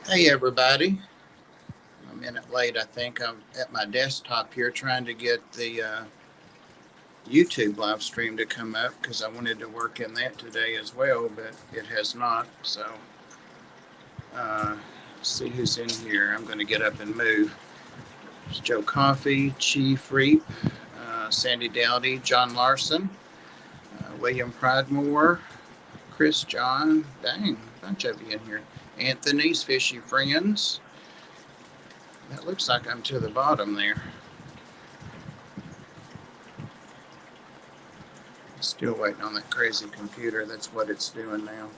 Hey everybody, I'm a minute late. I think I'm at my desktop here trying to get the YouTube live stream to come up because I wanted to work in that today as well, but it has not. So, let's see who's in here. I'm going to get up and move. There's Joe Coffey, Chief Reap, Sandy Dowdy, John Larson, William Pridemore, Chris John. Dang, a bunch of you in here. Anthony's Fishy Friends. That looks like I'm to the bottom there. Still waiting on that crazy computer. That's what it's doing now.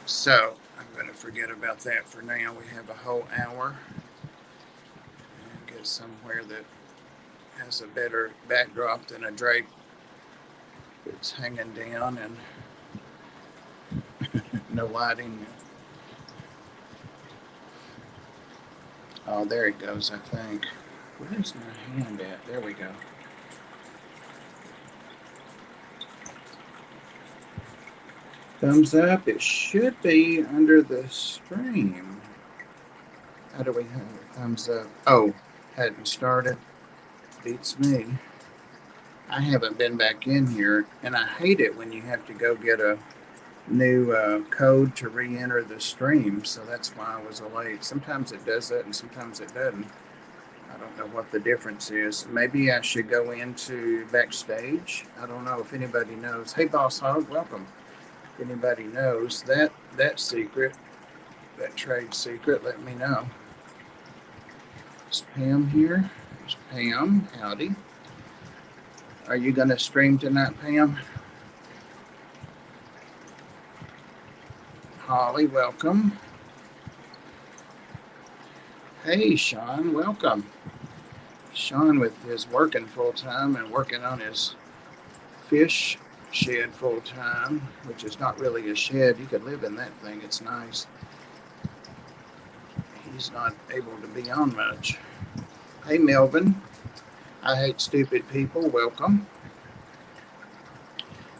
So I'm going to forget about that for now. We have a whole hour and get somewhere that has a better backdrop than a drape that's hanging down and no lighting. Oh, there it goes, I think. Where's my hand at? There we go. Thumbs up. It should be under the stream. How do we have it? Thumbs up? Oh, hadn't started. Beats me. I haven't been back in here, and I hate it when you have to go get a new code to re-enter the stream. So that's why I was late. Sometimes it does that, and sometimes it doesn't. I don't know what the difference is. Maybe I should go into backstage. I don't know if anybody knows. Hey, Boss Hog, welcome. If anybody knows that secret, that trade secret, let me know. Is Pam here? There's Pam. Howdy. Are you going to stream tonight, Pam? Holly, welcome. Hey, Sean, welcome. Sean with his working full time and working on his fish shed full time, which is not really a shed. You could live in that thing. It's nice. He's not able to be on much. Hey, Melvin. I hate stupid people. Welcome.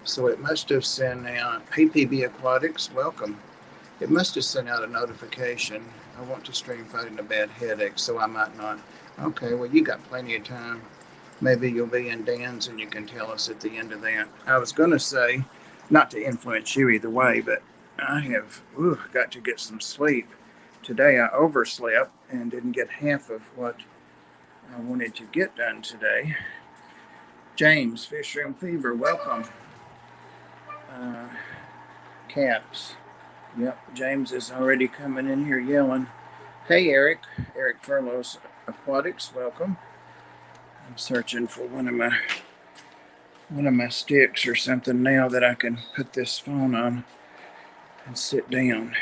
So it must have sent out, hey, PB Aquatics, welcome. It must have sent out a notification. I want to stream fighting a bad headache, so I might not. Okay, well, you got plenty of time. Maybe you'll be in Dan's and you can tell us at the end of that. I was going to say, not to influence you either way, but I have got to get some sleep. Today I overslept and didn't get half of what I wanted to get done today. James, Fish Room Fever, welcome. Caps. Yep, James is already coming in here yelling. Hey, Eric Furloughs Aquatics, welcome. I'm searching for one of my sticks or something now that I can put this phone on and sit down.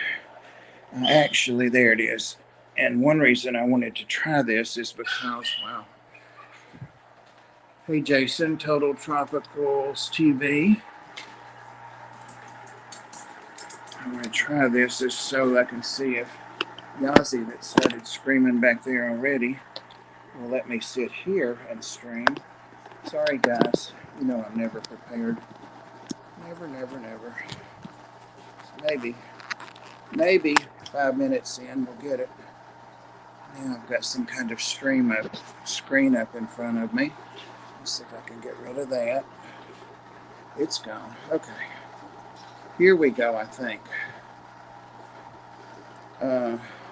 Actually, there it is. And one reason I wanted to try this is because, wow. Hey, Jason, Total Tropicals TV. I'm going to try this just so I can see if Yazzie that started screaming back there already will let me sit here and stream. Sorry, guys. You know I'm never prepared. Never. So maybe 5 minutes in we'll get it. Now I've got some kind of screen up in front of me. Let's see if I can get rid of that. It's gone. Okay. Here we go, I think.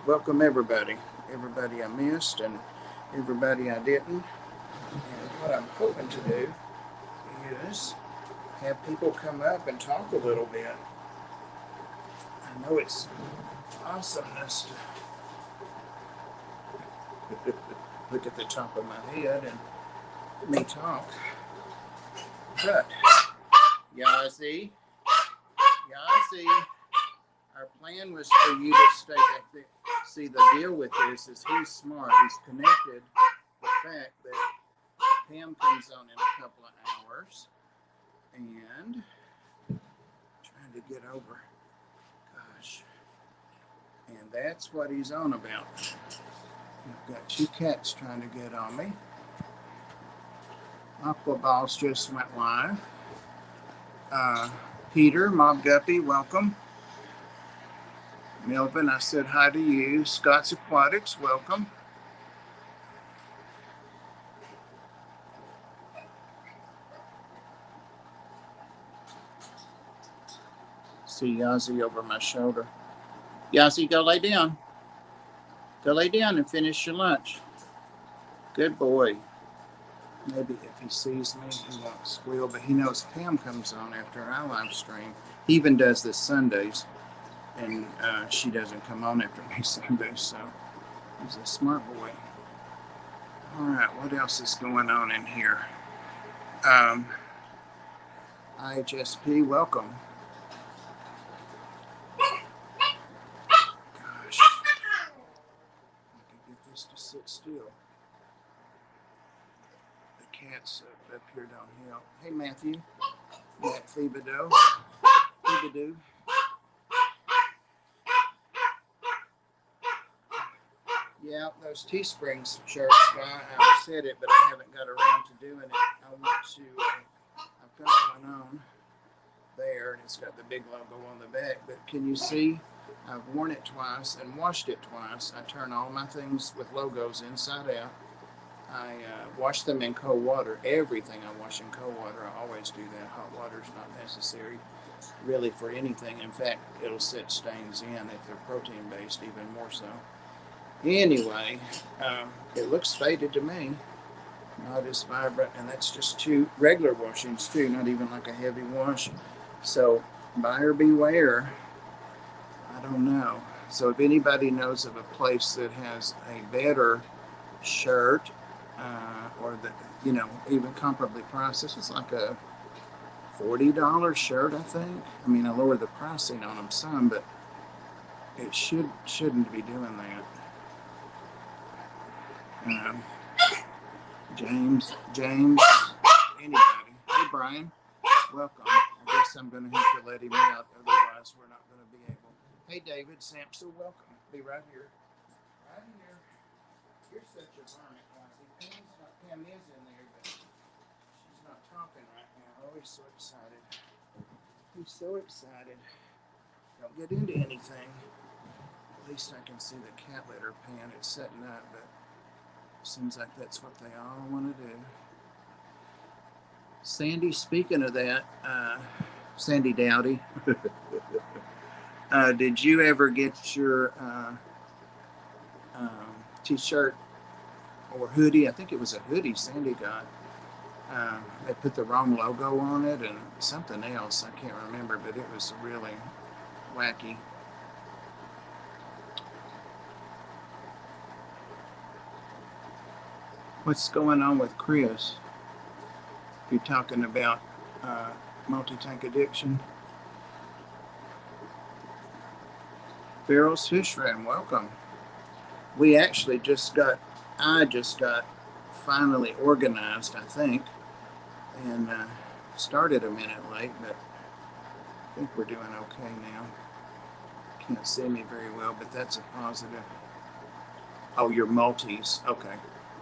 Welcome everybody. Everybody I missed and everybody I didn't. And what I'm hoping to do is have people come up and talk a little bit. I know it's awesomeness to look at the top of my head and me talk. But, Yazzie, our plan was for you to stay back there. See, the deal with this is he's smart. He's connected the fact that Pam comes on in a couple of hours and trying to get over. Gosh. And that's what he's on about. I've got two cats trying to get on me. Aqua Balls just went live. Peter, Mob Guppy, welcome. Melvin, I said hi to you. Scott's Aquatics, welcome. See Yazzie over my shoulder. Yazzie, go lay down. Go lay down and finish your lunch. Good boy. Maybe if he sees me, he won't squeal, but he knows Pam comes on after our live stream. He even does this Sundays, and she doesn't come on after me Sundays, so he's a smart boy. All right, what else is going on in here? IHSP, welcome. Gosh, I can get this to sit still. The cat's up here downhill. Hey, Matthew. Matt Feebadoe. Feebadoo. Yeah, those Teesprings shirts, I said it, but I haven't got around to doing it. I want to, I've got one on there, and it's got the big logo on the back, but can you see? I've worn it twice and washed it twice. I turn all my things with logos inside out. I wash them in cold water. Everything I wash in cold water. I always do that. Hot water is not necessary really for anything. In fact, it'll set stains in if they're protein based, even more so. Anyway, it looks faded to me. Not as vibrant, and that's just two regular washings too, not even like a heavy wash. So buyer beware. I don't know. So if anybody knows of a place that has a better shirt, or that, you know, even comparably priced, this is like a $40 shirt, I think. I mean, I lowered the pricing on them some, but it shouldn't be doing that. James, anybody. Hey, Brian, welcome. I guess I'm going to have to let him out, otherwise we're not going to be able. Hey, David Sampson, welcome. Be right here. Right here. You're such a hermit, Ozzy. Pam is in there, but she's not talking right now. Oh, he's so excited. He's so excited. Don't get into anything. At least I can see the cat litter pan. It's setting up, but seems like that's what they all want to do. Sandy, speaking of that, Sandy Dowdy, did you ever get your t-shirt or hoodie? I think it was a hoodie Sandy got. They put the wrong logo on it and something else. I can't remember, but it was really wacky. What's going on with Chris? If you're talking about multi-tank addiction. Farrell's Fish Room, welcome. We actually I just got finally organized, I think, and started a minute late, but I think we're doing okay now. Can't see me very well, but that's a positive. Oh, your multis. Okay.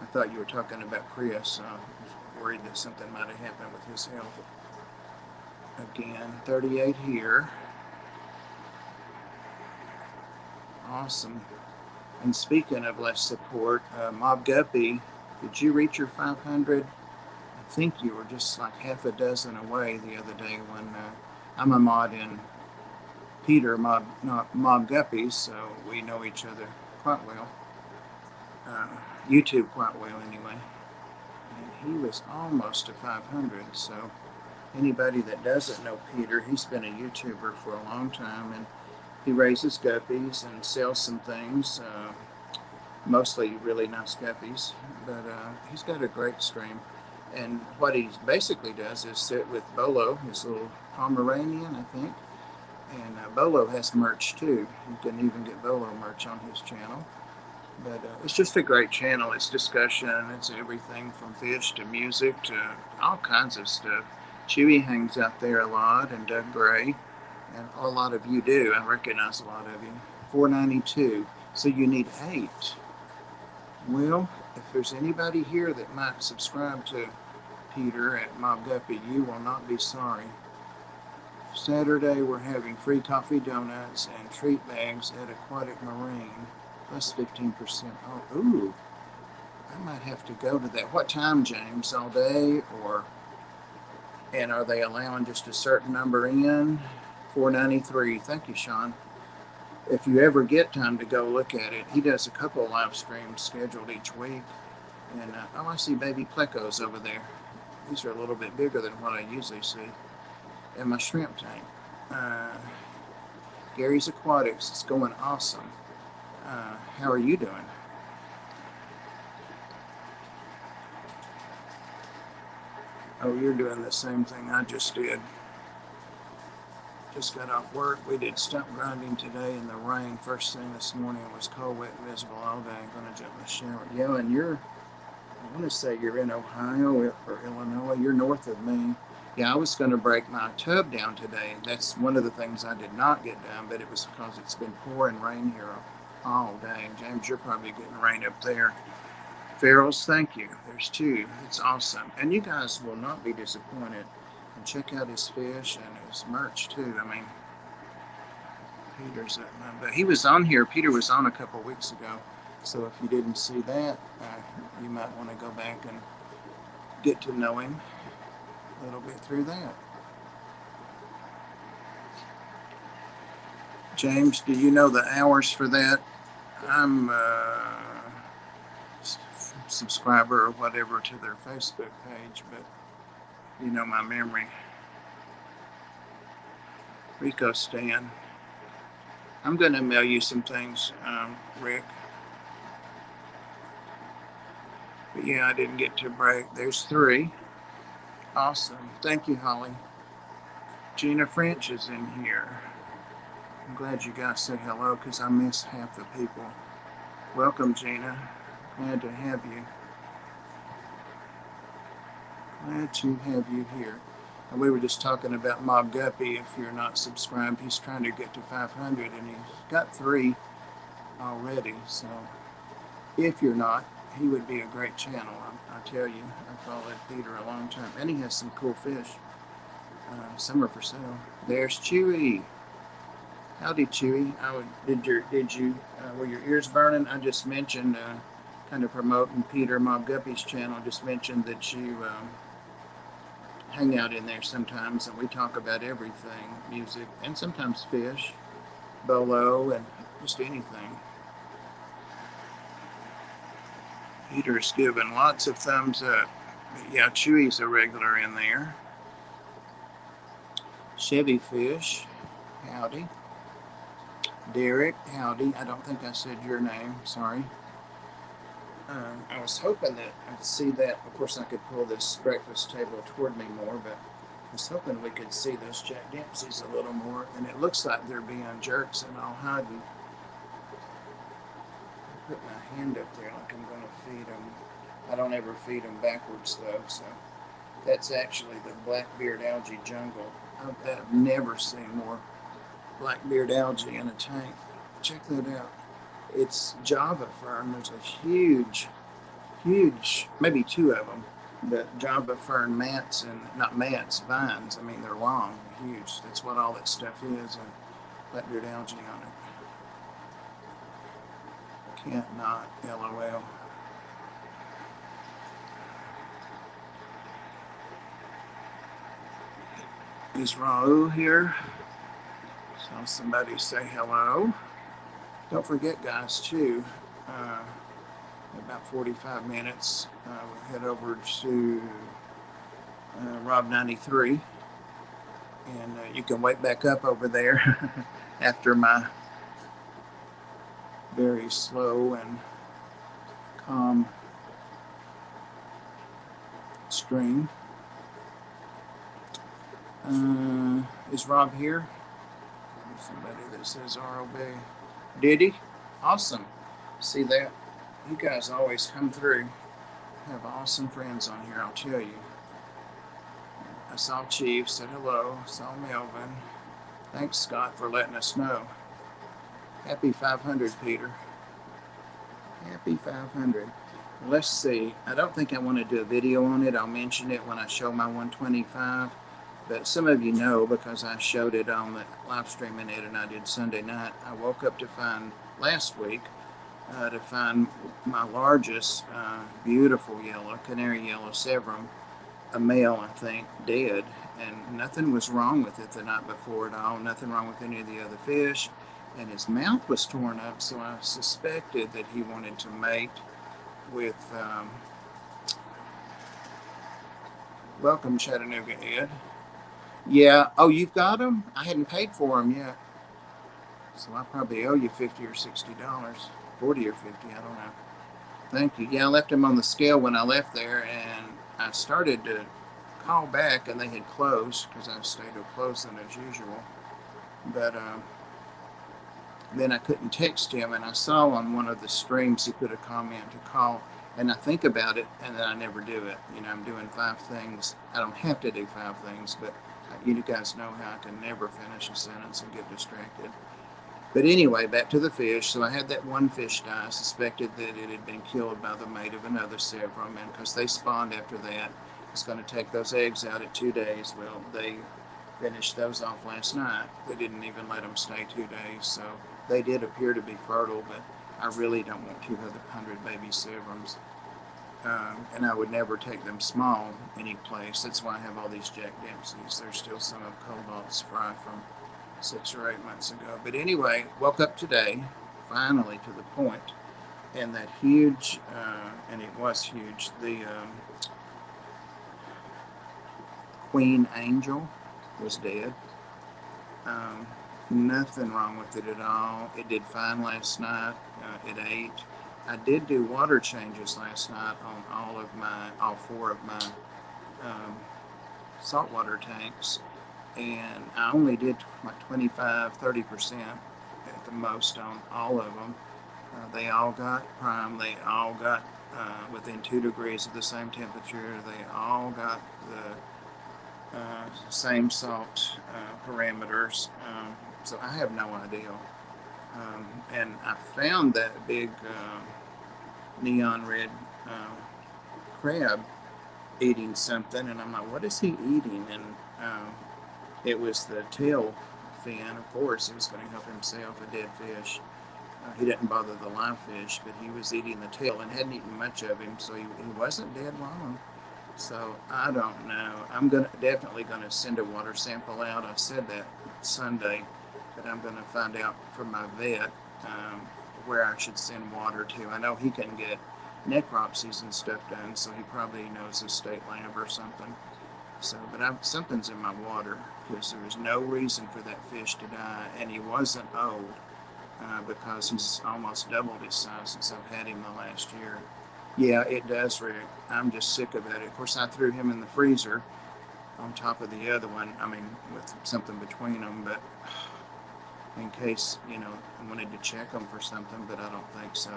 I thought you were talking about Chris. I was worried that something might have happened with his health. Again, 38 here. Awesome. And speaking of less support, Mob Guppy, did you reach your 500? I think you were just like half a dozen away the other day when I'm a mod in Peter, Mob Guppy, so we know each other quite well. YouTube quite well anyway. And he was almost to 500, so anybody that doesn't know Peter, he's been a YouTuber for a long time, and he raises guppies and sells some things, mostly really nice guppies, but he's got a great stream. And what he basically does is sit with Bolo, his little Pomeranian, I think, and Bolo has merch too. You can even get Bolo merch on his channel. But it's just a great channel. It's discussion. It's everything from fish to music to all kinds of stuff. Chewy hangs out there a lot, and Doug Gray, and a lot of you do. I recognize a lot of you. 492. So you need 8. Well, if there's anybody here that might subscribe to Peter at Mob Guppy, you will not be sorry. Saturday, we're having free coffee donuts and treat bags at Aquatic Marine, plus 15% off. Ooh, I might have to go to that. What time, James? All day? And are they allowing just a certain number in? $4.93. Thank you, Sean. If you ever get time to go look at it, he does a couple of live streams scheduled each week. And oh, I see baby plecos over there. These are a little bit bigger than what I usually see. And my shrimp tank. Gary's Aquatics. It's going awesome. How are you doing? Oh, you're doing the same thing I just did. Just got off work. We did stump grinding today in the rain. First thing this morning, it was cold, wet, and miserable all day. I'm going to jump in the shower. Yeah, and I want to say you're in Ohio or Illinois. You're north of me. Yeah, I was going to break my tub down today. That's one of the things I did not get done, but it was because it's been pouring rain here all day. James, you're probably getting rain up there. Farrell's, thank you. There's two. It's awesome. And you guys will not be disappointed. And check out his fish and his merch too. I mean, Peter's at my, but he was on here. Peter was on a couple weeks ago. So if you didn't see that, you might want to go back and get to know him a little bit through that. James, do you know the hours for that? I'm a subscriber or whatever to their Facebook page, but you know my memory. Rico Stan. I'm going to mail you some things, Rick. But yeah, I didn't get to break. There's three. Awesome. Thank you, Holly. Gina French is in here. I'm glad you guys said hello because I miss half the people. Welcome, Gina. Glad to have you. Glad to have you here. And we were just talking about Mob Guppy. If you're not subscribed, he's trying to get to 500 and he's got 3 already. So if you're not, he would be a great channel. I tell you, I followed Peter a long time. And he has some cool fish. Some are for sale. There's Chewy. Howdy, Chewy. Were your ears burning? I just mentioned, kind of promoting Peter Mob Guppy's channel. Just mentioned that you hang out in there sometimes, and we talk about everything, music, and sometimes fish, bolo, and just anything. Peter's giving lots of thumbs up. But yeah, Chewy's a regular in there. Chevy Fish, howdy. Derek, howdy. I don't think I said your name, sorry. I was hoping that I'd see that. Of course, I could pull this breakfast table toward me more, but I was hoping we could see those Jack Dempseys a little more. And it looks like they're being jerks, and I'll hide them. I put my hand up there like I'm going to feed them. I don't ever feed them backwards, though. So that's actually the blackbeard algae jungle. I've never seen more blackbeard algae in a tank. Check that out. It's Java fern. There's a huge, maybe 2 of them. But Java fern mats and not mats, vines. I mean, they're long, huge. That's what all that stuff is. And blackbeard algae on it. Can't not, LOL. Is Raul here? Saw somebody say hello. Don't forget, guys, too, about 45 minutes, we'll head over to Rob 93, and you can wake back up over there after my very slow and calm stream. Is Rob here? Somebody that says ROB. Did he? Awesome. See that? You guys always come through. Have awesome friends on here, I'll tell you. I saw Chief, said hello. Saw Melvin. Thanks, Scott, for letting us know. Happy 500, Peter. Happy 500. Let's see. I don't think I want to do a video on it. I'll mention it when I show my 125. But some of you know, because I showed it on the live streaming it and I did Sunday night, I woke up to find last week to find my largest beautiful yellow, canary yellow Severum, a male, I think, dead. And nothing was wrong with it the night before at all. Nothing wrong with any of the other fish. And his mouth was torn up, so I suspected that he wanted to mate with. Welcome, Chattanooga Ed. Yeah. Oh, you've got them? I hadn't paid for them yet, so I probably owe you $50 or $60, 40 or 50. I don't know. Thank you. Yeah, I left them on the scale when I left there, and I started to call back, and they had closed because I stayed closer than as usual. But then I couldn't text him, and I saw on one of the streams he put a comment to call, and I think about it, and then I never do it. You know, I'm doing 5 things. I don't have to do 5 things, but you guys know how I can never finish a sentence and get distracted. But anyway, back to the fish. So I had that one fish die. I suspected that it had been killed by the mate of another Severum, and because they spawned after that, it's going to take those eggs out at 2 days. Well, they finished those off last night. They didn't even let them stay 2 days, so they did appear to be fertile, but I really don't want 200 baby Severums. And I would never take them small any place. That's why I have all these Jack Dempseys. There's still some of Cobalt's fry from 6 or 8 months ago. But anyway, woke up today, finally to the point, and that huge, and it was huge, the Queen Angel was dead. Nothing wrong with it at all. It did fine last night. It ate. I did do water changes last night on all 4 of my saltwater tanks, and I only did like 25-30% at the most on all of them. They all got prime. They all got within 2 degrees of the same temperature. They all got the same salt parameters. So I have no idea. And I found that big neon red crab eating something, and I'm like, what is he eating? And it was the tail fin. Of course, he was going to help himself, a dead fish. He didn't bother the live fish, but he was eating the tail and hadn't eaten much of him, so he wasn't dead long. So I don't know. I'm definitely gonna send a water sample out. I said that Sunday, but I'm gonna find out from my vet where I should send water to. I know he can get necropsies and stuff done, so he probably knows his state lab or something. So, but something's in my water because there was no reason for that fish to die, and he wasn't old because he's almost doubled his size since I've had him the last year. Yeah, it does, Rick. I'm just sick of it. Of course, I threw him in the freezer on top of the other one. I mean, with something between them, but in case, I wanted to check them for something, but I don't think so.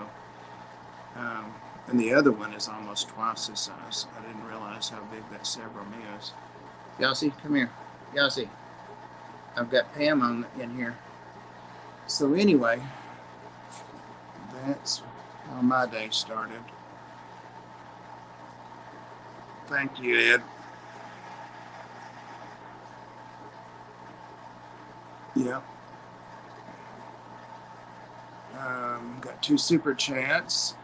And the other one is almost twice his size. I didn't realize how big that Severum is. Yossi, come here. Yossi, I've got Pam in here. So anyway, that's how my day started. Thank you, Ed. Yep. Got 2 super chats,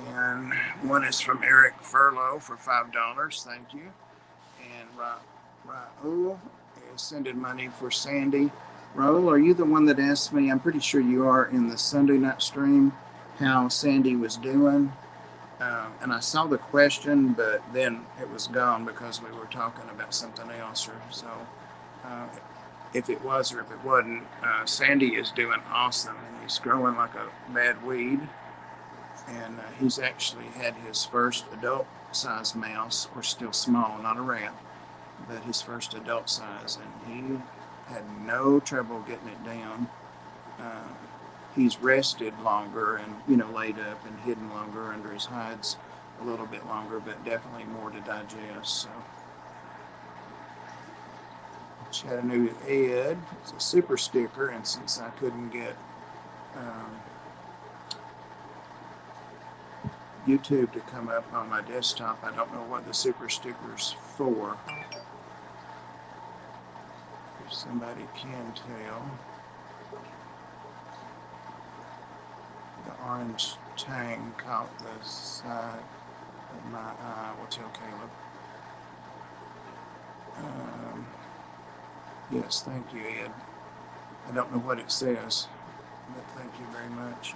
and one is from Eric Furlow for $5. Thank you. And Raul is sending money for Sandy. Raul, are you the one that asked me? I'm pretty sure you are, in the Sunday night stream, how Sandy was doing. And I saw the question, but then it was gone because we were talking about something else. So if it was or if it wasn't, Sandy is doing awesome. He's growing like a bad weed. And he's actually had his first adult-sized mouse, or still small, not a rat, but his first adult size. And he had no trouble getting it down. He's rested longer and, laid up and hidden longer under his hides a little bit longer, but definitely more to digest. So Chattanooga Ed, it's a super sticker, and since I couldn't get YouTube to come up on my desktop, I don't know what the super sticker's for. somebody can tell. The orange tang caught the side of my eye. We'll tell Caleb. Yes, thank you, Ed. I don't know what it says, but thank you very much.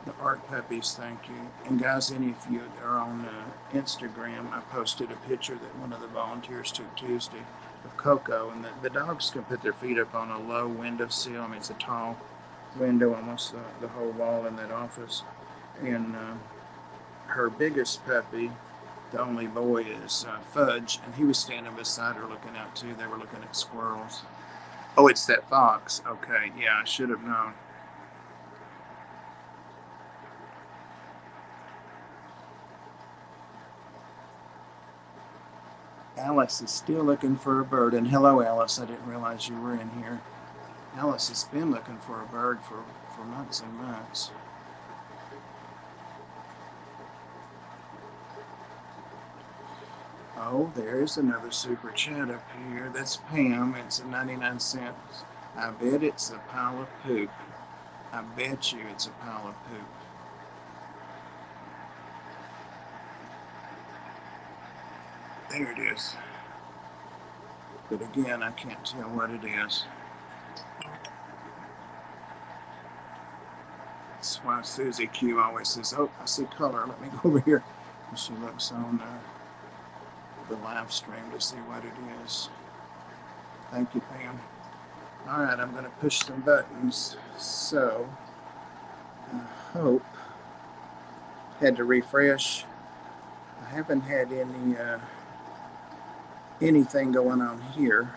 The art puppies, thank you. And guys, any of you that are on Instagram, I posted a picture that one of the volunteers took Tuesday of Coco, and the dogs can put their feet up on a low windowsill. I mean, it's a tall window, almost the whole wall in that office. And her biggest puppy, the only boy, is Fudge, and he was standing beside her looking out too. They were looking at squirrels. Oh, it's that fox. Okay, yeah, I should have known. Alice is still looking for a bird. And hello, Alice. I didn't realize you were in here. Alice has been looking for a bird for months and months. Oh, there's another super chat up here. That's Pam. It's a 99 cents. I bet it's a pile of poop. I bet you it's a pile of poop. There it is. But again, I can't tell what it is. That's why Susie Q always says, oh, I see color. Let me go over here. And she looks on the live stream to see what it is. Thank you, Pam. All right, I'm going to push some buttons. So, I hope. Had to refresh. I haven't had anything going on here.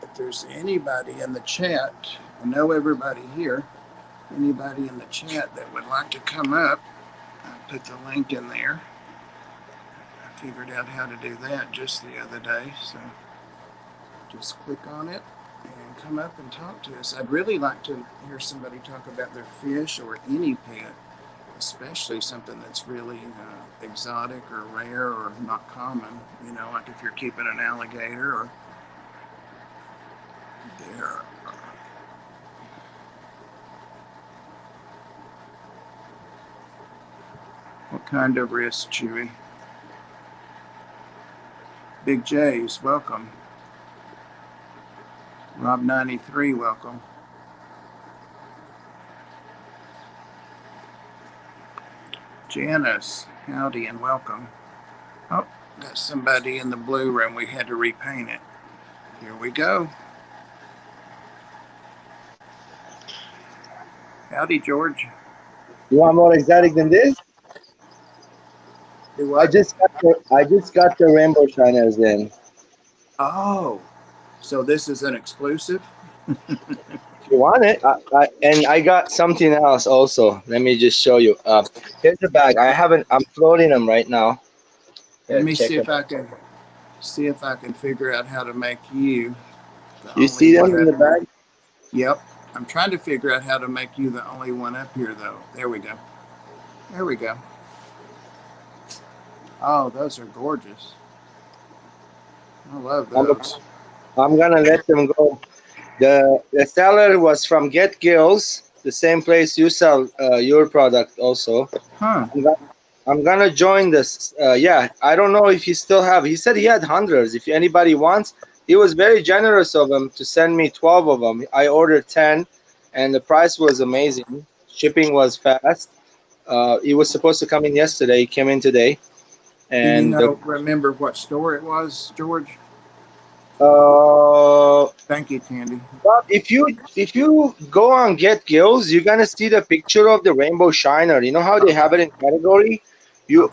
If there's anybody in the chat, I know everybody here, anybody in the chat that would like to come up, I put the link in there. I figured out how to do that just the other day, so just click on it and come up and talk to us. I'd really like to hear somebody talk about their fish or any pet, especially something that's really exotic or rare or not common, you know, like if you're keeping an alligator or there. What kind of wrist, Chewy? Big J's, welcome. Rob93, welcome. Janice, howdy and welcome. Oh, got somebody in the blue room. We had to repaint it. Here we go. Howdy, George. You want more exotic than this? Do what? I just got the rainbow shiners in. Oh, so this is an exclusive? If you want it, and I got something else also. Let me just show you. Here's the bag. I'm floating them right now. Let me see if I can figure out how to make you. You see them in the bag? Yep. I'm trying to figure out how to make you the only one up here, though. There we go. There we go. Oh, those are gorgeous. I love those. I'm gonna let them go. The seller was from Get Gills, the same place you sell your product also. Huh. I'm gonna join this. Yeah, I don't know if he still have. He said he had hundreds. If anybody wants, he was very generous of him to send me 12 of them. I ordered 10, and the price was amazing. Shipping was fast. He was supposed to come in yesterday. He came in today. And do you remember what store it was, George? Thank you, Candy. But if you go on Get Gills, you're gonna see the picture of the rainbow shiner. You know how they have it in category? You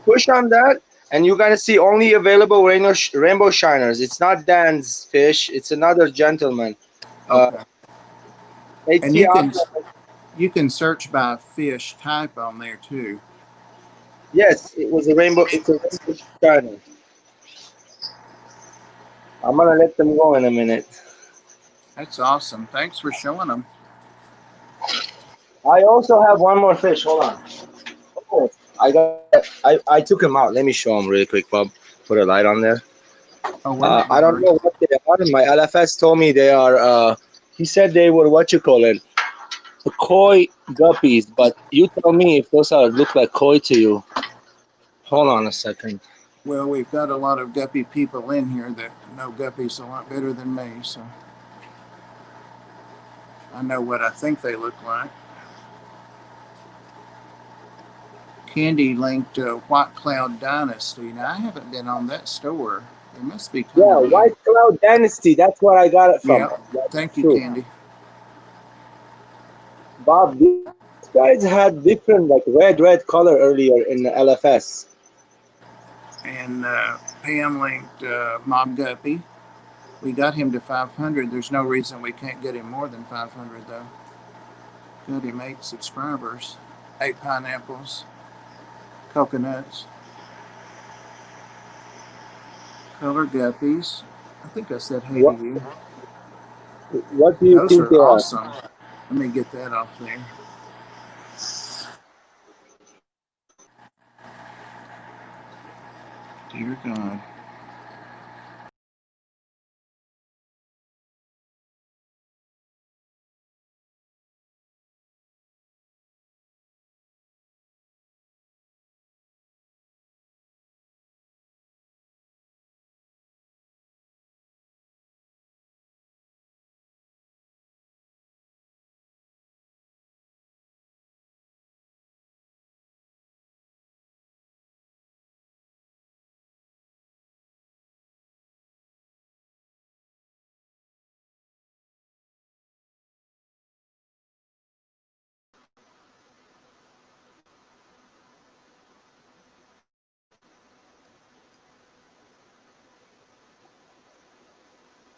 push on that, and you're gonna see only available rainbow shiners. It's not Dan's fish. It's another gentleman. And you can search by fish type on there too. Yes, it was a rainbow. It's a rainbow china. I'm gonna let them go in a minute. That's awesome. Thanks for showing them. I also have one more fish. Hold on. Oh, I took him out. Let me show him really quick, Bob. Put a light on there. Oh, where I are don't you? know what they are. My LFS told me they are. He said they were what you call it, koi guppies. But you tell me if those are look like koi to you. Hold on a second. Well, we've got a lot of guppy people in here that know guppies a lot better than me, so I know what I think they look like. Candy linked White Cloud Dynasty. Now, I haven't been on that store. It must be kind Yeah, of new. White Cloud Dynasty. That's where I got it from. Yeah. That's Thank you, true. Candy. Bob, these guys had different like red color earlier in the LFS. And Pam linked Mob Guppy. We got him to 500. There's no reason we can't get him more than 500, though. Got him 8 subscribers, 8 pineapples, coconuts, color guppies. I think I said hey to What you. What do you Those think are they are? awesome. Let me get that off there. Dear God.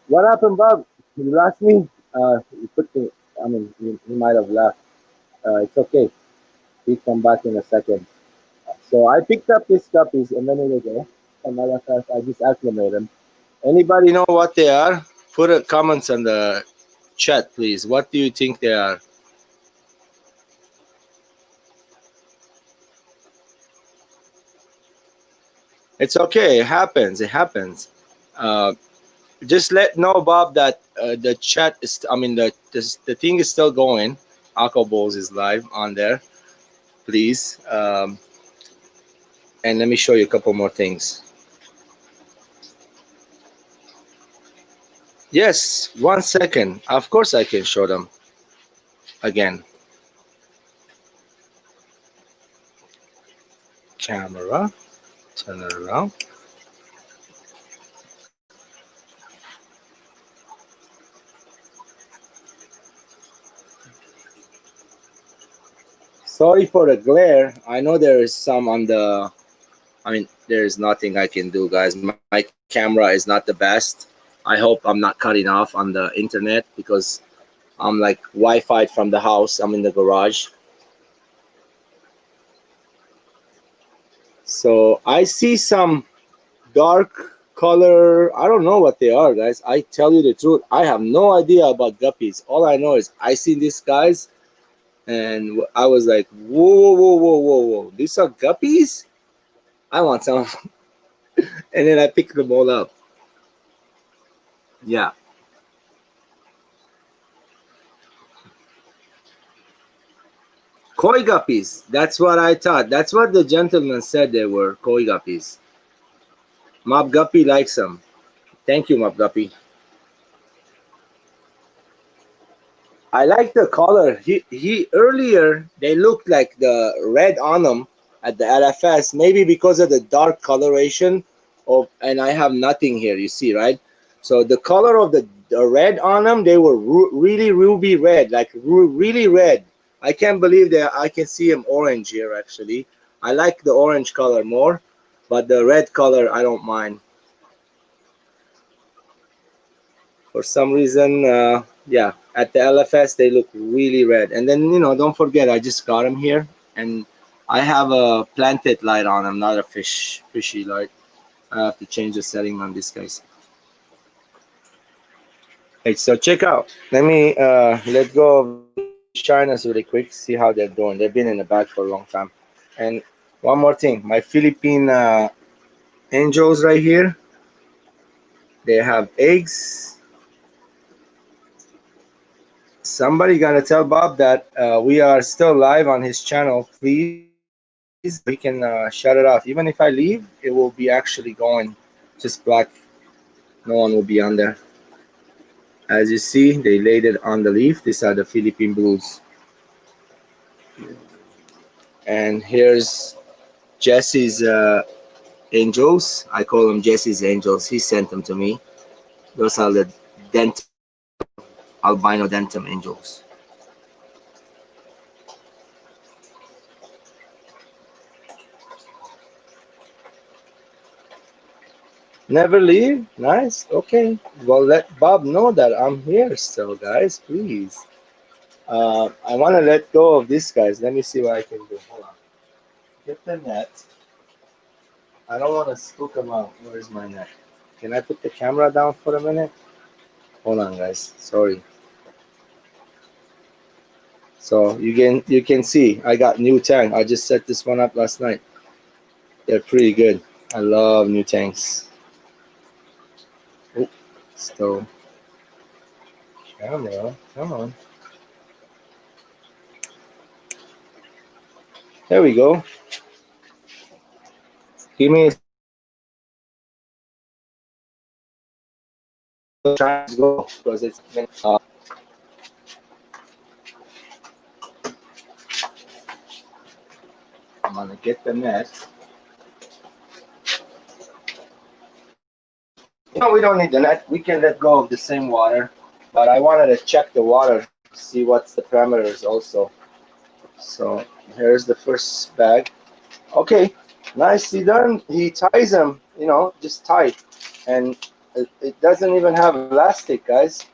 What happened, Bob? You lost me. You put me. I mean, you might have left. It's okay. He come back in a second. So I picked up these guppies a minute ago. Another fact, I just acclimated them. Anybody know what they are? Put a comments on the chat, please. What do you think they are? It's okay. It happens. It happens. Uh, just let know, Bob, that the chat is. I mean, the thing is still going. Aqua Bowls is live on there. Please. And let me show you a couple more things. Yes, 1 second. Of course, I can show them again. Camera. Turn it around. Sorry for the glare. I know there is some on the. I mean, there is nothing I can do, guys. My camera is not the best. I hope I'm not cutting off on the internet because I'm like Wi-Fi from the house. I'm in the garage. So I see some dark color. I don't know what they are, guys. I tell you the truth. I have no idea about guppies. All I know is I see these guys and I was like, whoa. These are guppies? I want some. And then I picked them all up. Yeah. Koi guppies. That's what I thought. That's what the gentleman said they were. Koi guppies. Mob Guppy likes them. Thank you, Mob Guppy. I like the color. He earlier they looked like the red on them at the LFS, maybe because of the dark coloration of, and I have nothing here, you see, right? So the color of the red on them, they were really ruby red, like really red. I can't believe that I can see them orange here actually. I like the orange color more, but the red color I don't mind. For some reason, Yeah, at the LFS they look really red. And then, you know, don't forget I just got them here, and I have a planted light on. I'm not a fishy light. I have to change the setting on this guys. Hey, so check out. Let me let go of these Chinas really quick. See how they're doing. They've been in the bag for a long time. And one more thing, my Philippine angels right here. They have eggs. Somebody gotta tell Bob that we are still live on his channel, please, so he can shut it off. Even if I leave, it will be actually going just black. No one will be on there. As you see, they laid it on the leaf. These are the Philippine blues. And here's Jesse's angels. I call them Jesse's angels. He sent them to me. Those are the dentum, albino dentum angels. Never leave? Nice. Okay. Well, let Bob know that I'm here still, guys. Please. I want to let go of these guys. Let me see what I can do. Hold on. Get the net. I don't want to spook them out. Where's my net? Can I put the camera down for a minute? Hold on, guys. Sorry. So you can see I got new tank. I just set this one up last night. They're pretty good. I love new tanks. Oh, so camera, come on. There we go. Give me a chance to go because it's been. I'm gonna get the net. You know, we don't need the net. We can let go of the same water. But I wanted to check the water, see what's the parameters also. So here's the first bag. Okay, nicely done. He ties them, you know, just tight. And it doesn't even have elastic, guys.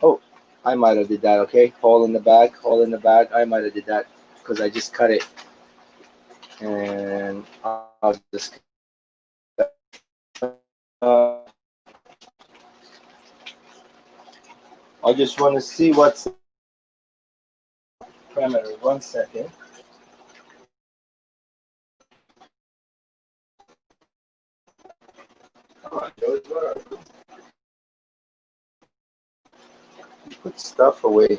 Oh, I might have did that, okay? Hole in the bag, hole in the bag. I might have did that because I just cut it. And I'll just uh, I just want to see what's parameter. 1 second. Come on, George. What are you? Put stuff away.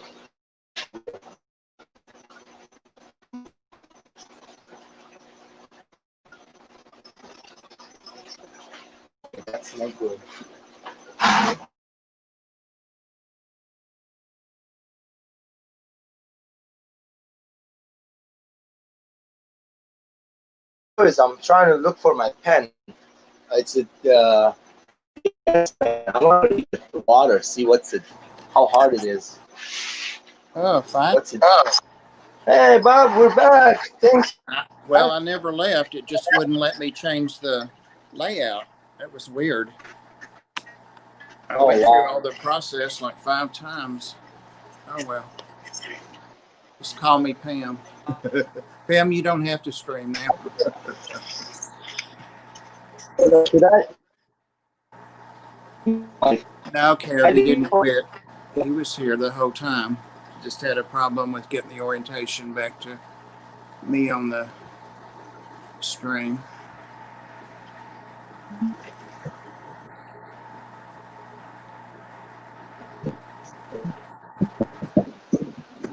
That's not good. I'm trying to look for my pen. It's a I want to read the water, see what's it, how hard it is. Oh, fine. What's it? Hey, Bob, we're back. Thanks. Well, I never left. It just wouldn't let me change the layout. That was weird. I went through all the process like 5 times. Oh, well. Just call me Pam. Pam, you don't have to stream now. Should No, Carrie, he didn't quit. He was here the whole time. Just had a problem with getting the orientation back to me on the stream.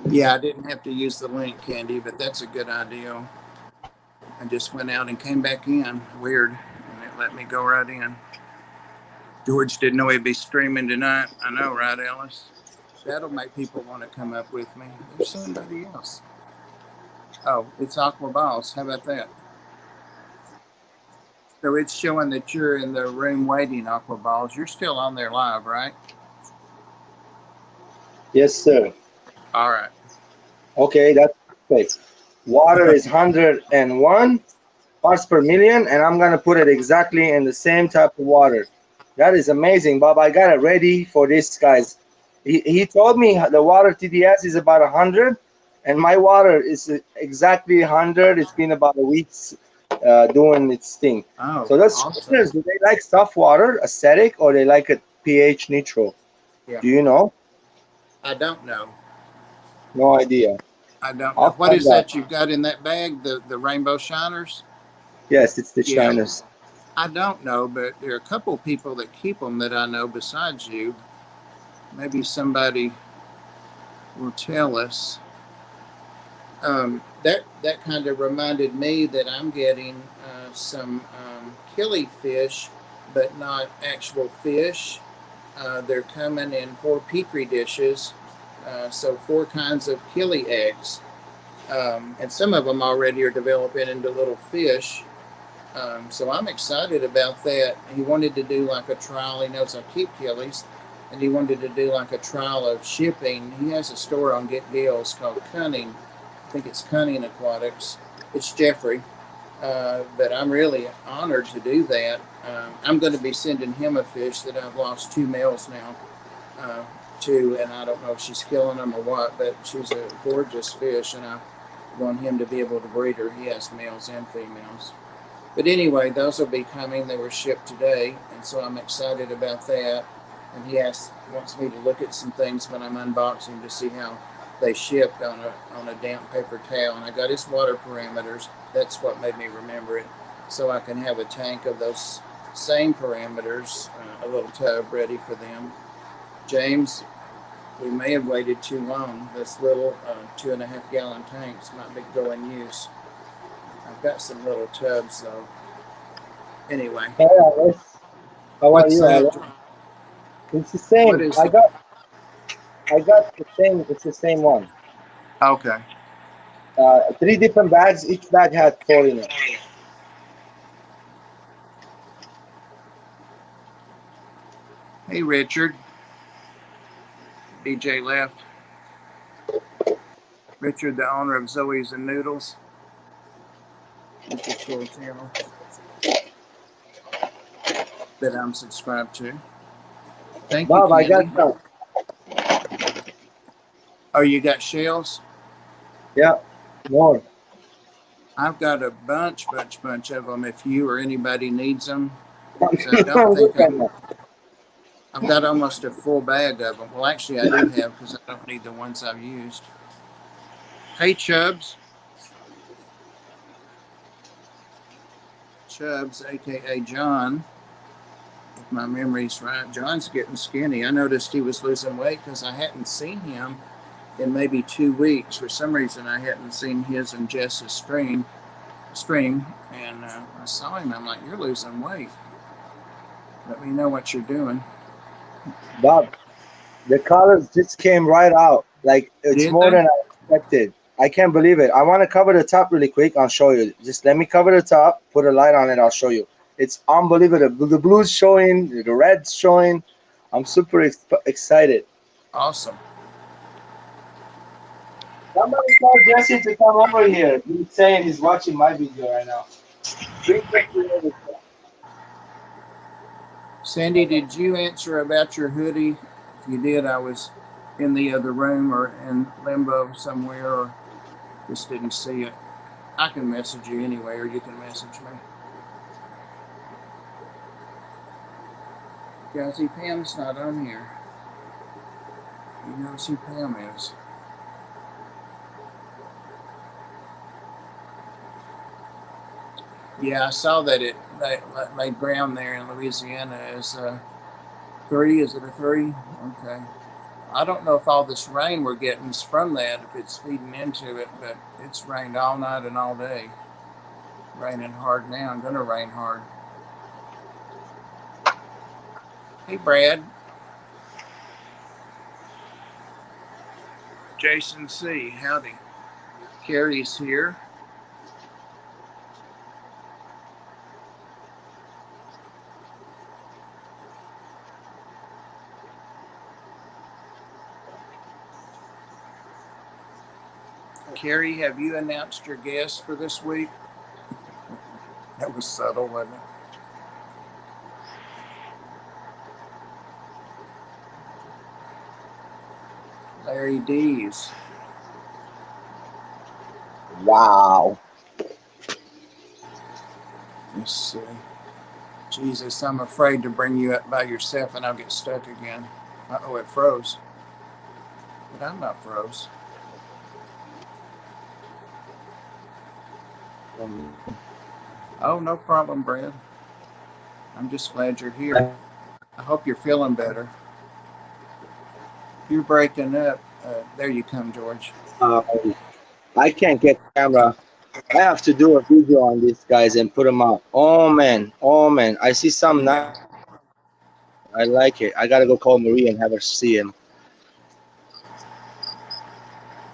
Yeah, I didn't have to use the link, Candy, but that's a good idea. I just went out and came back in. Weird. And it let me go right in. George didn't know he'd be streaming tonight. I know, right, Alice? That'll make people want to come up with me. There's somebody else. Oh, it's Aqua Balls. How about that? So it's showing that you're in the room waiting, Aqua Balls. You're still on there live, right? Yes, sir. All right. Okay, that's great. Water is 101 parts per million, and I'm gonna put it exactly in the same type of water. That is amazing, Bob. I got it ready for this, guys. He told me the water TDS is about 100, and my water is exactly 100. It's been about a week doing its thing. Oh, So those awesome. swimmers, do they like soft water, acidic, or they like it pH neutral? Yeah. Do you know? I don't know. No idea. I don't know. I'll What find is out. that you've got in that bag? The rainbow shiners? Yes, it's the Yeah. Shiners. I don't know, but there are a couple people that keep them that I know besides you. Maybe somebody will tell us. That kind of reminded me that I'm getting some killifish, but not actual fish. They're coming in 4 petri dishes, so 4 kinds of killi eggs, and some of them already are developing into little fish. So I'm excited about that. He wanted to do like a trial. He knows I keep killies, and he wanted to do like a trial of shipping. He has a store on Get Deals called Cunning. I think it's Cunning Aquatics. It's Jeffrey. But I'm really honored to do that. I'm going to be sending him a fish that I've lost 2 males now to, and I don't know if she's killing them or what, but she's a gorgeous fish, and I want him to be able to breed her. He has males and females. But anyway, those will be coming. They were shipped today, and so I'm excited about that. And he wants me to look at some things when I'm unboxing to see how they shipped on a damp paper towel. And I got his water parameters. That's what made me remember it, so I can have a tank of those same parameters, a little tub ready for them. James, we may have waited too long. This little 2.5 gallon tanks might be go in use. I've got some little tubs though. Anyway, Hey, Alex. How are what's you, that? Alex? It's the What same. is I the? got the same. It's the same one. Okay. 3 different bags. Each bag had 4 in it. Hey, Richard. DJ left. Richard, the owner of Zoe's and Noodles. It's a cool channel that I'm subscribed to. Thank you, Bob, I got Candy. some. Oh, you got shells? Yeah, more. I've got a bunch of them. If you or anybody needs them, so I don't think Look at that. I've got almost a full bag of them. Well, actually, I do have because I don't need the ones I've used. Hey, Chubbs, aka John. If my memory's right, John's getting skinny. I noticed he was losing weight because I hadn't seen him in maybe 2 weeks. For some reason, I hadn't seen his and Jess's stream, and I saw him. I'm like, "You're losing weight. Let me know what you're doing." Bob, the colors just came right out. Like it's Did more they? than I expected. I can't believe it. I want to cover the top really quick. I'll show you. Just let me cover the top. Put a light on it. I'll show you. It's unbelievable. The blue's showing. The red's showing. I'm super excited. Awesome. Somebody tell Jesse to come over here. He's saying he's watching my video right now. Bring Jesse over. Sandy, did you answer about your hoodie? If you did, I was in the other room or in limbo somewhere, or just didn't see it. I can message you anyway, or you can message me. Yeah, see, Pam's not on here. You know who Pam is. Yeah, I saw that it made ground there in Louisiana as a 3. Is it a 3? Okay. I don't know if all this rain we're getting is from that, if it's feeding into it, but it's rained all night and all day. Raining hard now. I'm going to rain hard. Hey, Brad. Jason C. Howdy. Carrie's here. Carrie, have you announced your guest for this week? That was subtle, wasn't it? Larry D's. Wow. Let's see. Jesus, I'm afraid to bring you up by yourself and I'll get stuck again. Uh-oh, it froze. But I'm not froze. Oh, no problem, Brad. I'm just glad you're here. I hope you're feeling better. You're breaking up. There you come, George. I can't get camera. I have to do a video on these guys and put them out. Oh man, oh man. I see some nice. Yeah. I like it. I gotta go call Marie and have her see him.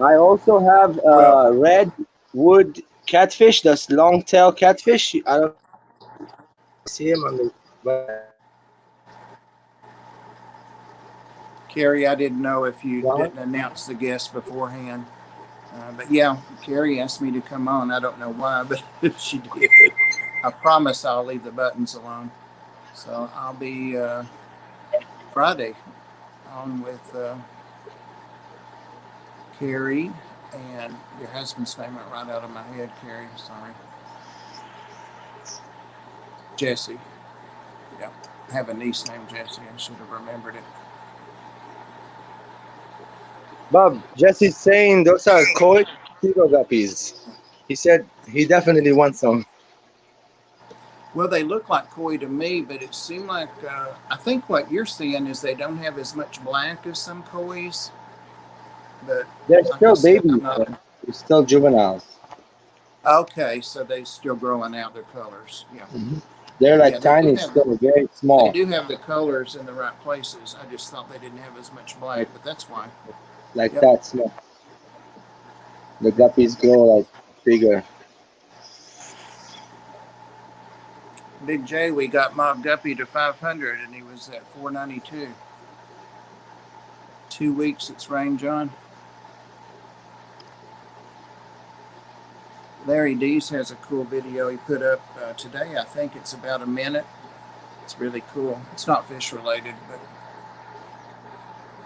I also have Well, red wood catfish. That's long tail catfish. I don't see him on the. Carrie, I didn't know if you didn't announce the guest beforehand. But yeah, Carrie asked me to come on. I don't know why, but she did. I promise I'll leave the buttons alone. So I'll be Friday on with Carrie and your husband's name went right out of my head, Carrie. Sorry. Jesse. Yeah. I have a niece named Jessie. I should have remembered it. Bob, Jesse's saying those are koi mosquito guppies. He said he definitely wants some. Well, they look like koi to me, but it seemed like I think what you're seeing is they don't have as much black as some kois. But They're like I still said, babies. I'm not. They're still juveniles. Okay, so they still growing out their colors. Yeah, They're yeah, like tiny, still very they small. do have the colors in the right places. I just thought they didn't have as much black, but that's why. Like Yep. that small. The guppies grow like bigger. Big J, we got Mob Guppy to 500, and he was at 492. 2 weeks it's rained, John. Larry Dees has a cool video he put up today. I think it's about a minute. It's really cool. It's not fish related, but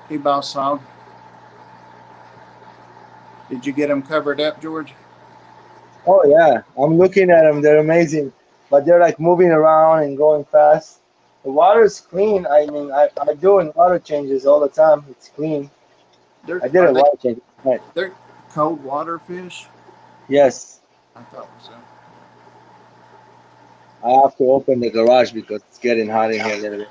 hey, Boss Hog, did you get them covered up, George? Oh yeah, I'm looking at them. They're amazing, but they're like moving around and going fast. The water's clean. I mean, I'm doing water changes all the time. It's clean. They're I did are a they water change. Right. they're cold water fish? Yes, I thought so. I have to open the garage because it's getting hot in here a little bit.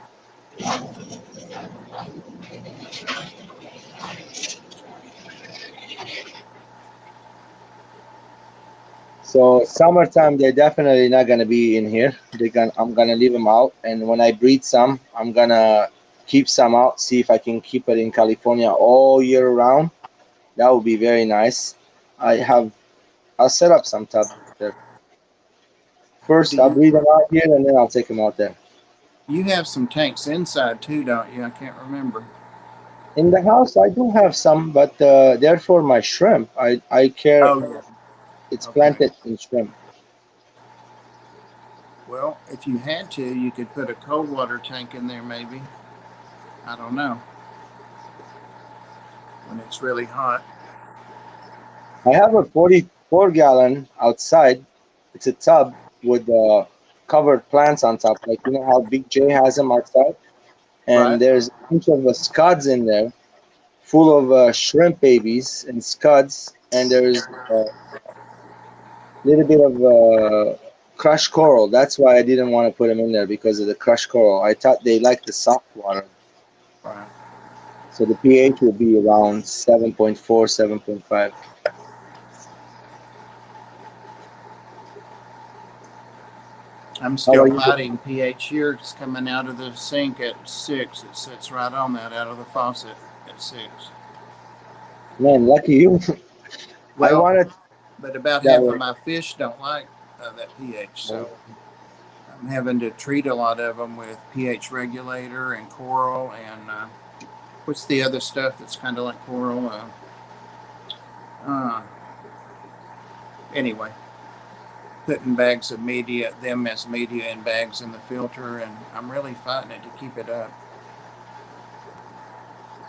So summertime, they're definitely not gonna be in here. I'm gonna leave them out, and when I breed some, I'm gonna keep some out. See if I can keep it in California all year round. That would be very nice. I have. I'll set up some tubs there. Do First, I'll you breed them out here, and then I'll take them out there. you have some tanks inside too, don't you? I can't remember. In the house, I do have some, but they're for my shrimp. I care. Oh yeah. It's Okay. planted in shrimp. Well, if you had to, you could put a cold water tank in there, maybe. I don't know. When it's really hot. I have a 44-gallon outside. It's a tub with covered plants on top, like you know how Big J has them outside. And Right. there's a bunch of scuds in there, full of shrimp babies and scuds. And there's a little bit of crushed coral. That's why I didn't want to put them in there because of the crushed coral. I thought they like the soft water. Right. So the pH will be around 7.4, 7.5. I'm How still are you doing? fighting pH here. It's coming out of the sink at 6. It sits right on that out of the faucet at 6. Man, lucky you. I Well, wanted but about that half of way. my fish don't like that pH, Oh, so I'm having to treat a lot of them with pH regulator and coral and what's the other stuff that's kind of like coral? Uh, anyway, putting bags of media, them as media in bags in the filter, and I'm really fighting it to keep it up.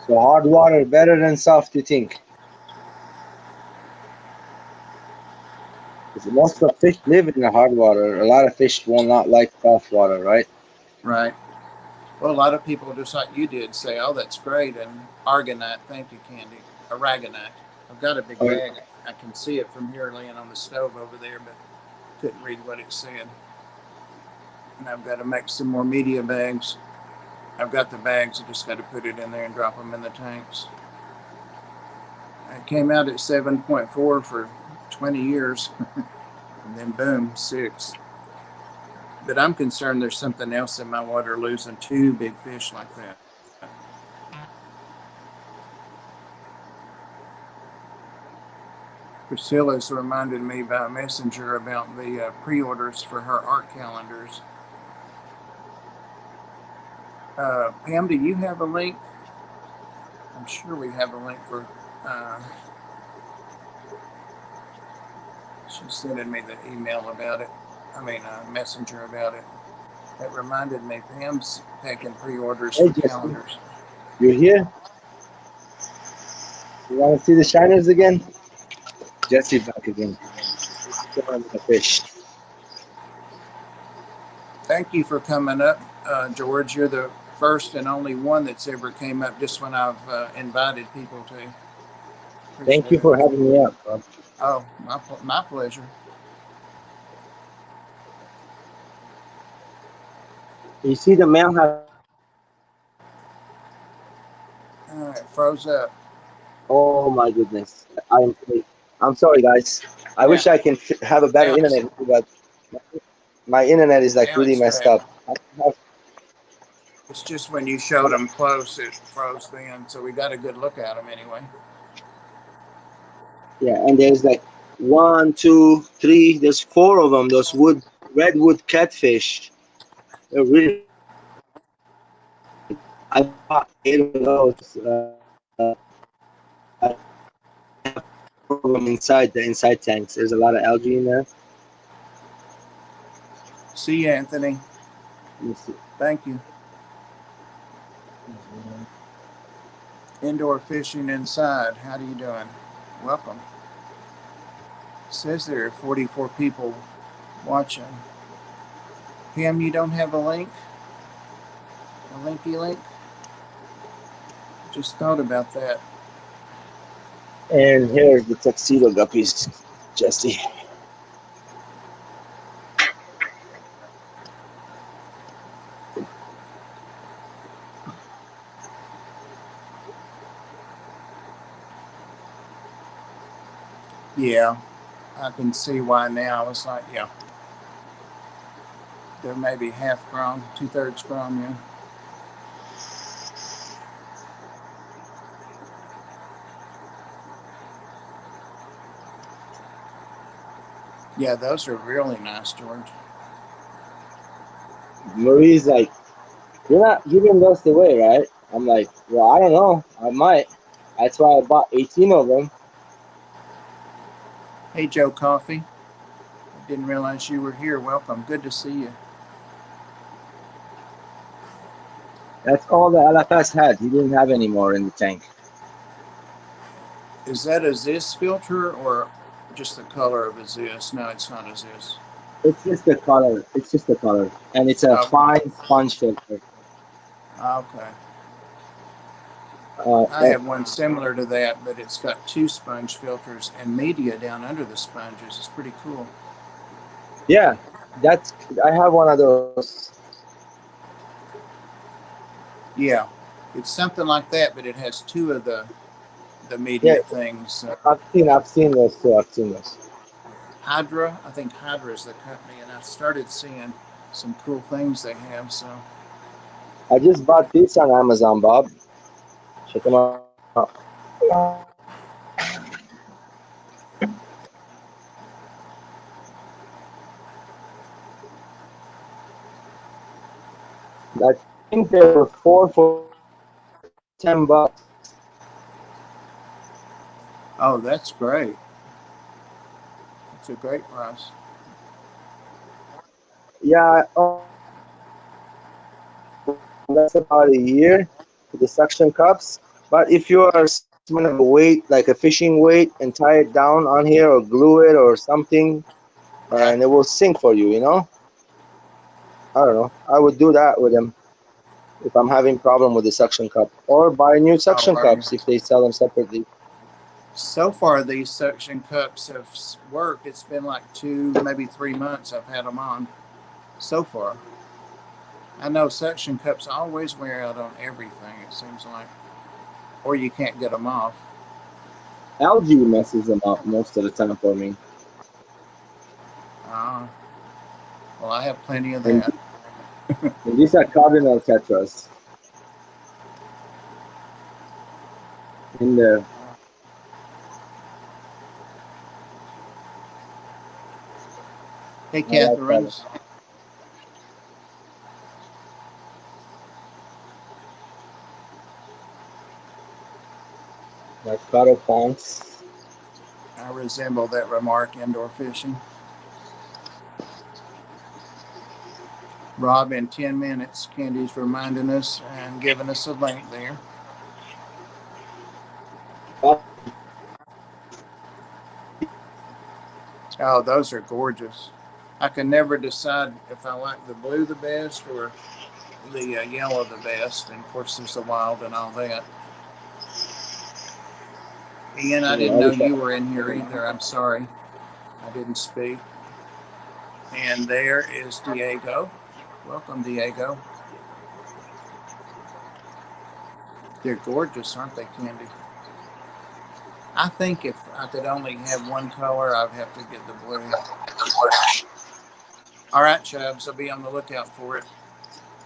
So hard water better than soft, you think? Because most of fish live in the hard water. A lot of fish will not like soft water, right? Right. Well, a lot of people, just like you did, say, "Oh, that's great," and argonite. Thank you, Candy. Aragonite. I've got a big Or bag. I can see it from here, laying on the stove over there, but couldn't read what it said. And I've got to make some more media bags. I've got the bags. I just got to put it in there and drop them in the tanks. It came out at 7.4 for 20 years, and then boom, 6. But I'm concerned there's something else in my water losing 2 big fish like that. Priscilla's reminded me by Messenger about the pre-orders for her art calendars. Pam, do you have a link? I'm sure we have a link for. Uh, she's sending me the email about it. I mean, Messenger about it. That reminded me, Pam's taking pre-orders hey, for Jesse, calendars. you here? You want to see the shiners again? Jesse back again. Showing the fish. Thank you for coming up, George. You're the first and only one that's ever came up just when I've invited people to. Thank Appreciate you it. for having me up, bro. Oh, my pleasure. You see the male have. All right, froze up. Oh my goodness. I'm sorry, guys. I Now, wish I can have a better now it's internet, but my internet is like now really it's messed back. up. It's just when you showed them close, it froze then. So we got a good look at them anyway. Yeah, and there's like one, two, three. There's four of them. Those redwood catfish. They're really. I bought 8 of those. I have 4 of them inside the inside tanks. There's a lot of algae in there. See you, Anthony. Let me see. Thank you. Indoor fishing inside. How do you doing? Welcome. It says there are 44 people watching. Pam, you don't have a link? A linky link? Just thought about that. And here's the tuxedo guppies, Jesse. Yeah, I can see why now. It's like, yeah, they're maybe half grown, 2/3 grown, yeah. Yeah, those are really nice, George. Marie's like, you're not giving those away, right? I'm like, well, I don't know. I might. That's why I bought 18 of them. Hey, Joe Coffee. I didn't realize you were here. Welcome. Good to see you. That's all the LFS had. He didn't have any more in the tank. Is that a Zis filter or just the color of a Zis? No, it's not a Zis. It's just the color. It's just the color. And it's a Okay. fine sponge filter. Okay. Uh, I have one similar to that, but it's got 2 sponge filters and media down under the sponges. It's pretty cool. yeah, that's. I have one of those. Yeah, it's something like that, but it has 2 of the Yeah, media things. I've seen those too. I've seen those. Hydra, I think Hydra is the company, and I started seeing some cool things they have. So I just bought these on Amazon, Bob. Check them out. I think they were 4 for $10. oh, that's great. It's a great price. Yeah, that's about a year for the suction cups. But if you are someone of a weight, like a fishing weight, and tie it down on here or glue it or something, Right. and it will sink for you, you know? I don't know. I would do that with them if I'm having problem with the suction cup, or buy new Oh, suction are you? cups if they sell them separately. So far, these suction cups have worked. It's been like 2, maybe 3 months I've had them on so far. I know suction cups always wear out on everything, it seems like, or you can't get them off. Algae messes them up most of the time for me. Uh, well, I have plenty of And, that. and these are cardinal tetras in there. Hey, I like that. Catherine's. Like caro ponds. I resemble that remark indoor fishing. Rob, in 10 minutes, Candy's reminding us and giving us a link there. Oh, those are gorgeous. I can never decide if I like the blue the best or the yellow the best. And of course, there's the wild and all that. Ian, I didn't know you were in here either. I'm sorry. I didn't speak. And there is Diego. Welcome, Diego. They're gorgeous, aren't they, Candy? I think if I could only have one color, I'd have to get the blue. All right, Chubbs, I'll be on the lookout for it.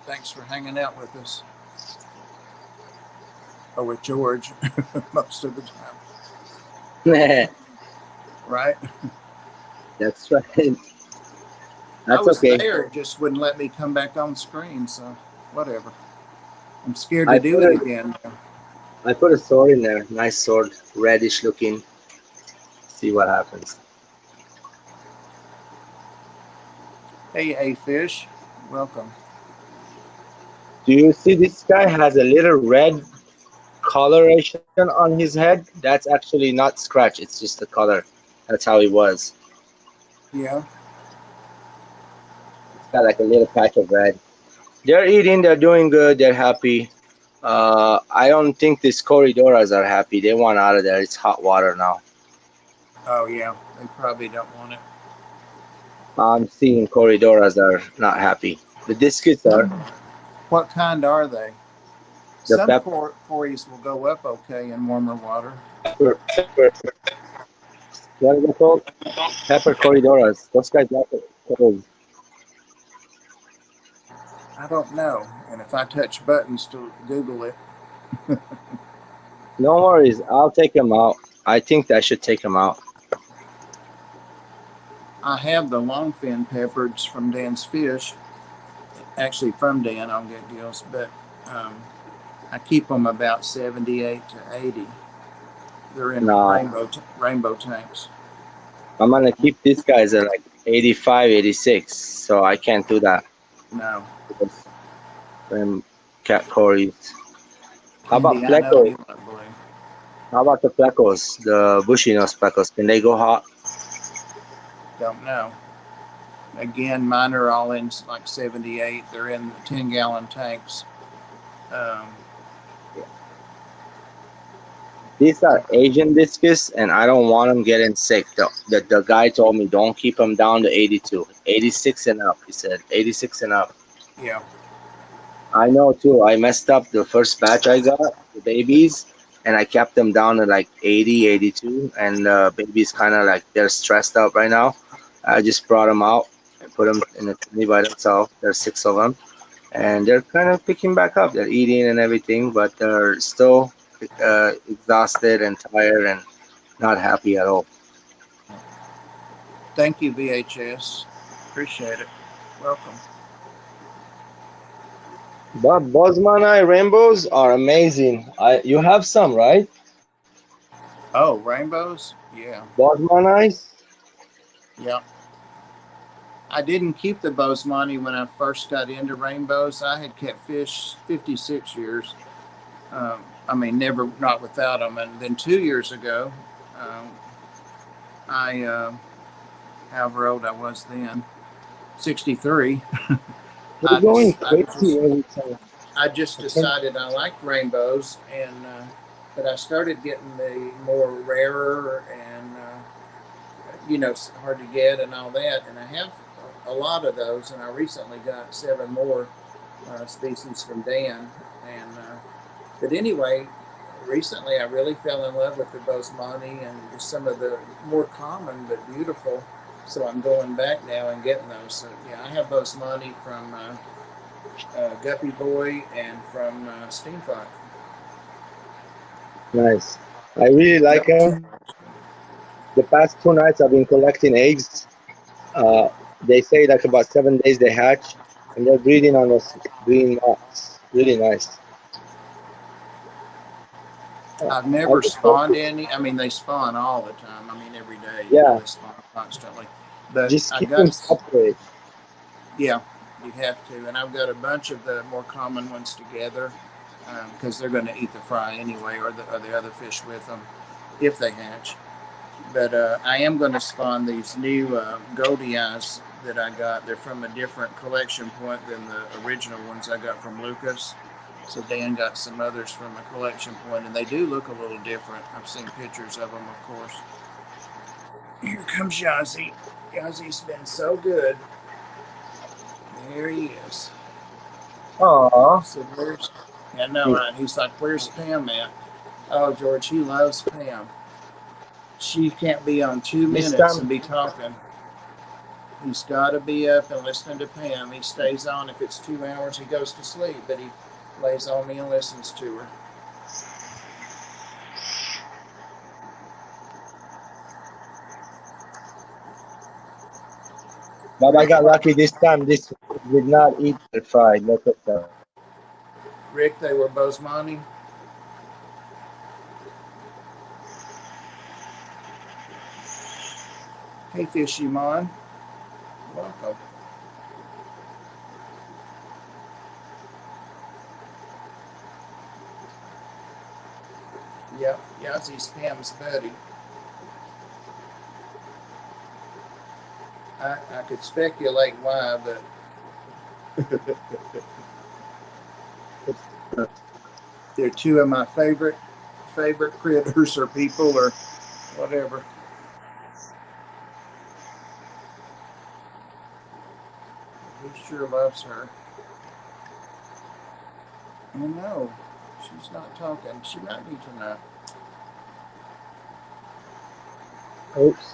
Thanks for hanging out with us. Or with George most of the time. Right? That's right. I That's was okay. there, it just wouldn't let me come back on screen, so whatever. I'm scared I to do put it a again. I put a sword in there. Nice sword, reddish looking. See what happens. Hey, A Fish, welcome. Do you see this guy has a little red coloration on his head? That's actually not scratch. It's just the color. That's how he was. Yeah. It's got like a little patch of red. They're eating. They're doing good. They're happy. I don't think these corridoras are happy. They want out of there. It's hot water now. Oh, yeah. They probably don't want it. I'm seeing corridoras are not happy. The discus are. What kind are they? The Some quarries will go up okay in warmer water. pepper, what is it called? Pepper corridoras. Those guys like it cold. I don't know. And if I touch buttons to Google it, No worries. I'll take them out. I think I should take them out. I have the longfin peppers from Dan's Fish. Actually, from Dan on Get Deals, but um, I keep them about 78 to 80. They're in No, rainbow tanks. I'm gonna keep these guys at like 85, 86. So I can't do that. No, Because cat corries. How about Candy, I know plecos? you like blue. How about the plecos? The bushy nose plecos. Can they go hot? Don't know. Again, mine are all in like 78. They're in 10-gallon tanks. Um, These are Asian discus, and I don't want them getting sick. The guy told me don't keep them down to 82, 86 and up. He said 86 and up. yeah, I know too. I messed up the first batch I got, the babies, and I kept them down to like 80, 82. And the babies kind of like they're stressed out right now. I just brought them out and put them in the tree by themselves. There's 6 of them, and they're kind of picking back up. They're eating and everything, but they're still exhausted and tired and not happy at all. thank you, VHS. Appreciate it. Welcome. But Bosman Eye rainbows are amazing. You have some, right? Oh, rainbows? Yeah, Bosman eyes? yeah. I didn't keep the Bosemani when I first got into rainbows. I had kept fish 56 years. Um, I mean, never not without them. And then 2 years ago, I, however old I was then, 63. They're I going just, I crazy just, every time. I just decided I liked rainbows, and but I started getting the more rarer and hard to get and all that. And I have a lot of those, and I recently got 7 more species from Dan. And but anyway, recently I really fell in love with the Bosemani and just some of the more common but beautiful. So I'm going back now and getting those. So yeah, I have Bosemani from Guppy Boy and from Steamfunk. Nice. I really like Yep. them. The past 2 nights I've been collecting eggs. They say like about 7 days they hatch, and they're breeding on those green moths. Really nice. I've I never just hope, spawned any. I mean, they spawn all the time. I mean, every day. yeah, They spawn constantly. But just I keep them got, separate. yeah, you have to. And I've got a bunch of the more common ones together because they're going to eat the fry anyway, or the other fish with them if they hatch. But I am going to spawn these new Goldie Eyes that I got. They're from a different collection point than the original ones I got from Lucas. So Dan got some others from a collection point, and they do look a little different. I've seen pictures of them, of course. Here comes Yazzie. Yazzie's been so good. There he is. Aww. So where's? I know, right? He's like, "Where's Pam at?" Oh, George, he loves Pam. She can't be on 2 minutes This and be time, talking. He's got to be up and listening to Pam. He stays on. If it's 2 hours, he goes to sleep, but he lays on me and listens to her. but I got lucky this time. This did not eat the fried. Look at that. Rick, they were Bosemani. Hey, Fishy Mon. Welcome. Yep, Yazzie's Pam's buddy. I could speculate why, but they're two of my favorite critters or people or whatever. He sure loves her. Oh no, she's not talking. She might need to know. Oops.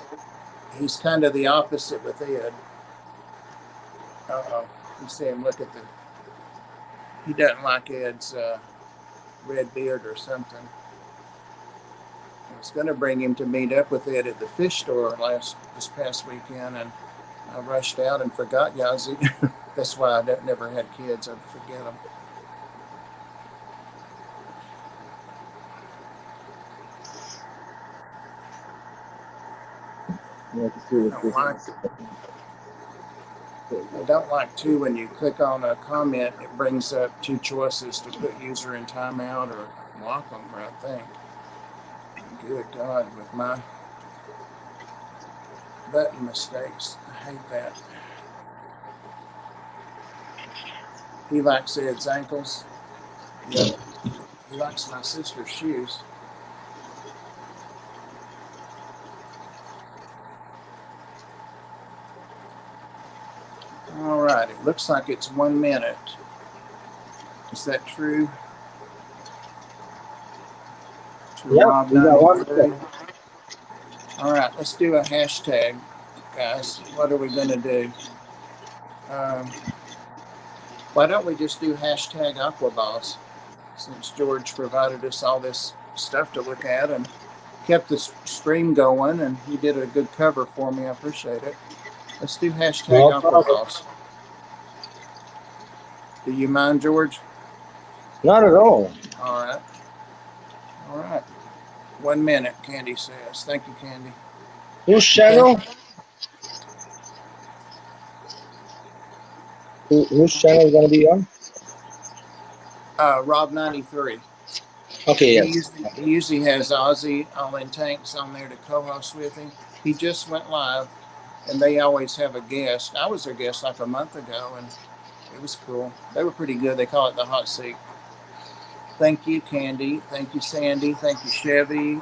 He's kind of the opposite with Ed. Uh-oh. You see him look at the... He doesn't like Ed's red beard or something. I was going to bring him to meet up with Ed at the fish store this past weekend, and I rushed out and forgot Yazzie. That's why I never had kids. I'd forget them. I don't like too when you click on a comment, it brings up 2 choices to put user in timeout or lock them, I think. Good God, with my button mistakes. I hate that. He likes Ed's ankles. Yep. He likes my sister's shoes. All right, it looks like it's 1 minute. Is that true? Yep, Rob we got 1 93. All right, let's do a hashtag, guys. What are we going to do? Why don't we just do hashtag Aquaballs, since George provided us all this stuff to look at and kept the stream going, and he did a good cover for me. I appreciate it. Let's do hashtag Aquaballs. Do you mind, George? Not at all. All right. All right. 1 minute, Candy says. Thank you, Candy. Whose channel? Whose channel is going to be on? Rob 93. Okay, He yes. usually has Ozzy All In Tanks on there to co-host with him. He just went live, and they always have a guest. I was their guest like a month ago, and it was cool. They were pretty good. They call it the hot seat. Thank you, Candy. Thank you, Sandy. Thank you, Chevy.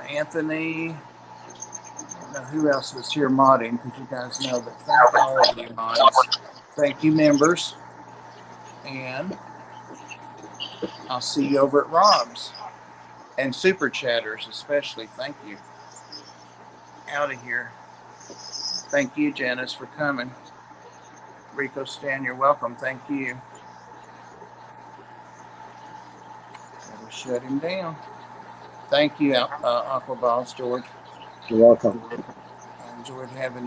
Anthony. I don't know who else was here modding because you guys know, but thank all of you mods. Thank you, members. And I'll see you over at Rob's. And super chatters, especially. Thank you. Out of here. Thank you, Janice, for coming. Rico Stan, you're welcome. Thank you. Gotta shut him down. Thank you, Aquaballs, George. You're welcome. I enjoyed having you.